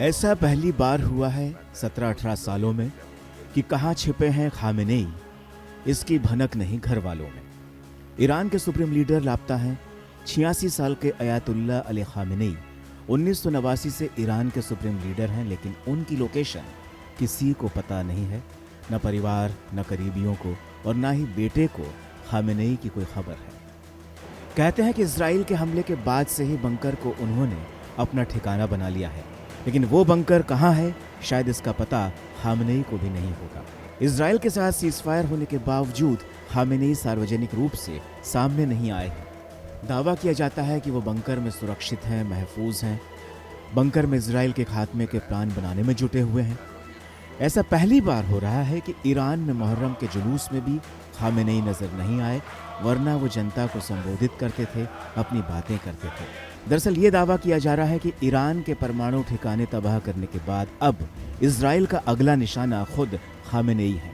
ऐसा पहली बार हुआ है 17-18 सालों में कि कहाँ छिपे हैं खामेनेई, इसकी भनक नहीं घर वालों में। ईरान के सुप्रीम लीडर लापता हैं। 86 साल के अयातुल्ला अली खामेनेई 1989 से ईरान के सुप्रीम लीडर हैं, लेकिन उनकी लोकेशन किसी को पता नहीं है, न परिवार, न करीबियों को, और न ही बेटे को खामेनेई की कोई खबर है। कहते हैं कि इजराइल के हमले के बाद से ही बंकर को उन्होंने अपना ठिकाना बना लिया है, लेकिन वो बंकर कहाँ है, शायद इसका पता खामेनेई को भी नहीं होगा। इजराइल के साथ सीजफायर होने के बावजूद खामेनेई सार्वजनिक रूप से सामने नहीं आए हैं। दावा किया जाता है कि वो बंकर में सुरक्षित हैं, महफूज हैं, बंकर में इजराइल के खात्मे के प्लान बनाने में जुटे हुए हैं। ऐसा पहली बार हो रहा है कि ईरान में मुहर्रम के जुलूस में भी खामेनेई नजर नहीं आए, वरना वो जनता को संबोधित करते थे, अपनी बातें करते थे। दरअसल ये दावा किया जा रहा है कि ईरान के परमाणु ठिकाने तबाह करने के बाद अब इजराइल का अगला निशाना खुद खामेनेई है।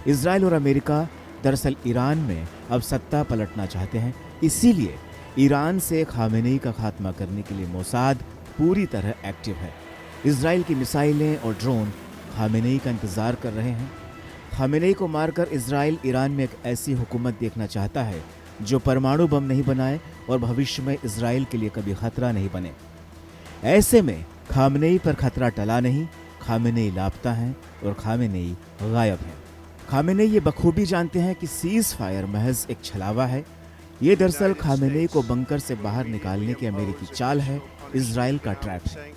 इजराइल और अमेरिका दरअसल ईरान में अब सत्ता पलटना चाहते हैं, इसीलिए ईरान से खामेनेई का खात्मा करने के लिए मोसाद पूरी तरह एक्टिव है। इजराइल की मिसाइलें और ड्रोन खामेनेई का इंतजार कर रहे हैं। खामेनेई को मारकर इजराइल ईरान में एक ऐसी हुकूमत देखना चाहता है जो परमाणु बम नहीं बनाए और भविष्य में इजराइल के लिए कभी खतरा नहीं बने। ऐसे में खामेनेई पर खतरा टला नहीं, खामेनेई लापता है और खामेनेई गायब है। खामेनेई ये बखूबी जानते हैं कि सीज फायर महज एक छलावा है। ये दरअसल खामेनेई को बंकर से बाहर निकालने की अमेरिकी चाल है, इजराइल का ट्रैप है।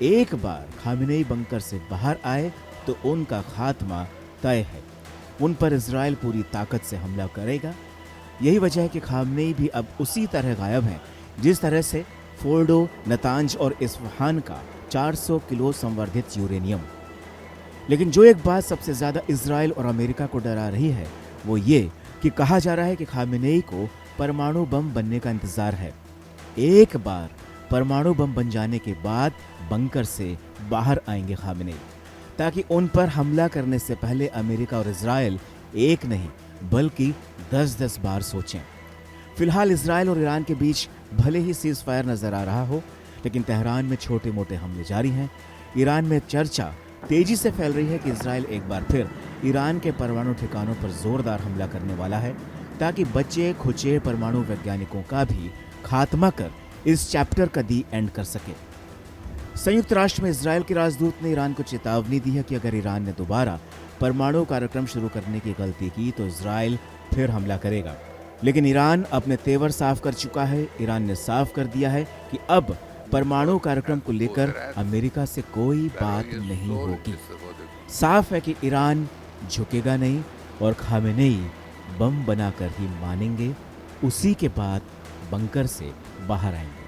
एक बार खामेनेई बंकर से बाहर आए तो उनका खात्मा तय है। उन पर इजराइल पूरी ताकत से हमला करेगा। यही वजह है कि खामेनेई भी अब उसी तरह गायब हैं जिस तरह से फोर्डो, नतांज और इस्फहान का 400 किलो संवर्धित यूरेनियम। लेकिन जो एक बात सबसे ज्यादा इजराइल और अमेरिका को डरा रही है वो ये कि कहा जा रहा है कि खामेनेई को परमाणु बम बनने का इंतजार है। एक बार परमाणु बम बन जाने के बाद बंकर से बाहर आएंगे खामेनेई, ताकि उन पर हमला करने से पहले अमेरिका और इजराइल एक नहीं बल्कि 10-10 बार सोचें। फिलहाल इजराइल और ईरान के बीच भले ही सीज फायर नजर आ रहा हो, लेकिन तेहरान में छोटे मोटे हमले जारी हैं। ईरान में चर्चा तेजी से फैल रही है कि इजराइल एक बार फिर ईरान के परमाणु ठिकानों पर जोरदार हमला करने वाला है, ताकि बचे खुचे परमाणु वैज्ञानिकों का भी खात्मा कर इस चैप्टर का दी एंड कर सके। संयुक्त राष्ट्र में इजराइल के राजदूत ने ईरान को चेतावनी दी है कि अगर ईरान ने दोबारा परमाणु कार्यक्रम शुरू करने की गलती की तो इजराइल फिर हमला करेगा। लेकिन ईरान अपने तेवर साफ कर चुका है। ईरान ने साफ कर दिया है कि अब परमाणु कार्यक्रम को लेकर अमेरिका से कोई बात नहीं होगी। साफ है कि ईरान झुकेगा नहीं और खामेनेई बम बनाकर ही मानेंगे, उसी के बाद बंकर से बाहर आएंगे।